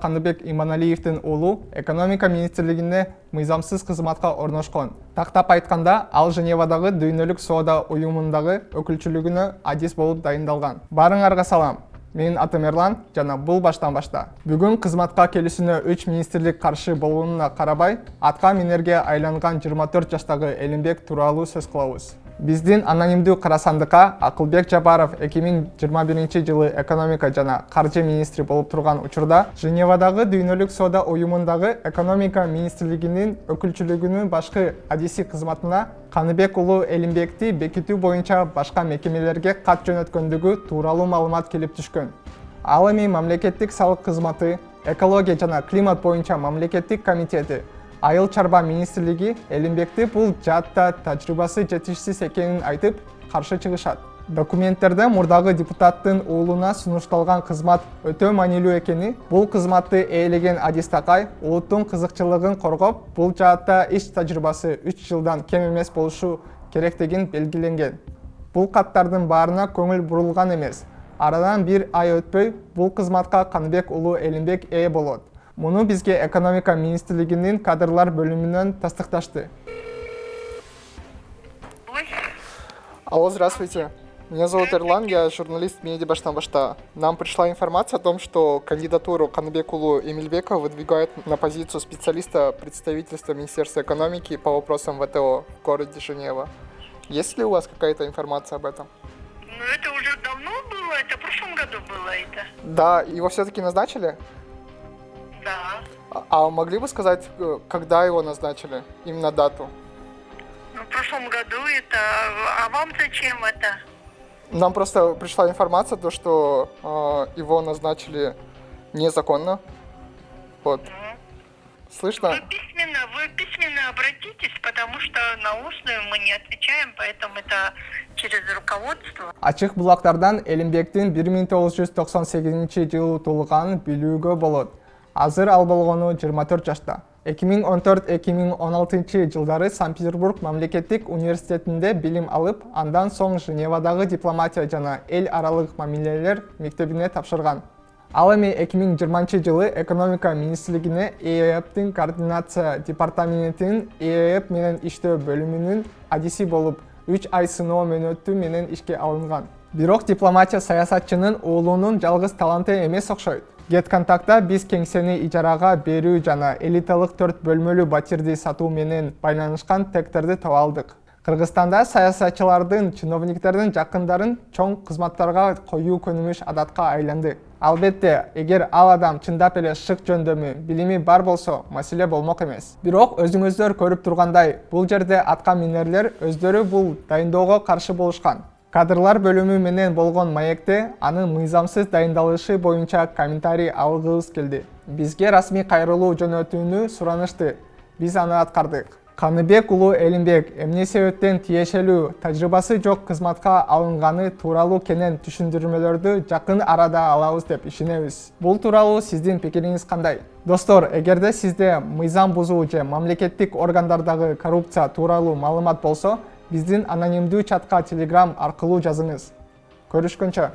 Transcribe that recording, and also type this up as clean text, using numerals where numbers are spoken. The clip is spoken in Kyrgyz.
Каныбек Иманалиевтин уулу экономика министрлигине мыйзамсыз кызматка орношкон. Тактап айтканда, ал Женевадагы дүйнөлүк соода уюмундагы өкүлчүлүгүнө адис болуп дайындалган. Барыңарга салам. Менин атым Эрлан жана бул баштан башта. Бүгүн кызматка келүүсүнө 3 министрлик каршы болгонуна карабай, атка минерге айланган 24 жаштагы Элимбек тууралуу сөз кылабыз. Биздин анонимдүү карасандыкка Акылбек Жапаров 2021 жылы экономика жана каржы министри болуп турган учурда Женевадагы дүйнөлүк соода уюмундагы экономика министрлигинин өкүлчүлүгүнүн башкы адиси кызматына Каныбек уулу Элимбекти бекитүү боюнча башка мекемелерге кат жөнөткөндүгү тууралуу маалымат келип түшкөн. Ал эми мамлекеттик салык кызматы, экология жана климат боюнча мамлекеттик комитети, Айыл чарба министрлиги Элимбекти бул жаатта тажрыйбасы жетишсиз экенин айтып, каршы чыгышат. Документтерде мурдагы депутаттын уулуна сунушталган кызмат өтө маанилүү экени, бул кызматты ээлеген Адис Такай улуттун кызыкчылыгын коргоп, бул жаатта иш тажрыйбасы 3 жылдан кем эмес болушу керектигин белгиленген. Бул каттардын баарына көңүл бурулган эмес. Арадан бир ай өтпөй, бул кызматка Каныбек уулу Элимбек ээ болот. Муну бизге экономика министрлигинин кадрлар бөлүмүнөн тастыкташты. Алло, здравствуйте. Меня зовут Эрлан, я журналист «Меди баштан башта». Нам пришла информация о том, что кандидатуру Каныбек уулу Эмилбека выдвигают на позицию специалиста представительства Министерства экономики по вопросам ВТО в городе Женева. Есть ли у вас какая-то информация об этом? Ну, это уже давно было, это в прошлом году было это. Да, его все-таки назначили? Да. А могли бы сказать, когда его назначили? Именно дату? Ну, в прошлом году это... А вам зачем это? Нам просто пришла информация, то, что его назначили незаконно. Вот. Слышно? Вы письменно обратитесь, потому что на устную мы не отвечаем, поэтому это через руководство. Ачык булактардан Элимбектин 1998 жылы туулганын билүүгө болот. Азыр ал болгону 24 жашта. 2014-2016 жылдары Санкт-Петербург мамлекеттик университетинде билим алып, андан соң Женевадагы дипломатия жана эл аралык мамилелер мектебине тапшырган. Ал эми 2020 жылы экономика министрлигине ЭЭПтин координация департаментинин ЭЭП менен иштөө бөлүмүнүн адиси болуп, 3 ай сыноо мөөнөтү менен ишке алынган. Бирок дипломатия саясатчынын уулунун жалгыз таланты эмес окшойт. GetContact'та биз кеңсени ижарага берүү жана элиталык 4 бөлмөлүү батирди сатуу менен байланышкан тектерди таба алдык. Кыргызстанда саясатчылардын, чиновниктердин жакындарын чоң кызматтарга коюу көнүмүш адатка айланды. Албетте, эгер ал адам чындап эле шык жөндөмү, билими бар болсо, маселе болмок эмес. Бирок өзүңүздөр көрүп тургандай, бул жерде атка минерлер өздөрү бул дайындоого каршы болушкан. Кадрлар бөлүмү менен болгон маекте анын мыйзамсыз дайындалышы боюнча комментарий алгыбыз келди. Бизге расмий кайрылуу жөнөтүүнү суранышты. Биз аны аткардык. Каныбек уулу Элимбек эмне себептен тиешелүү, тажрыйбасы жок кызматка алынганы тууралуу кенен түшүндүрмөлөрдү жакын арада алабыз деп ишенебиз. Бул тууралуу сиздин пикириңиз кандай? Достор, эгерде сизде мыйзам бузуу же мамлекеттик органдардагы коррупция тууралуу маалымат болсо, биздин анонимдүү чатка Telegram аркылуу жазыңыз. Көрүшкөнчө.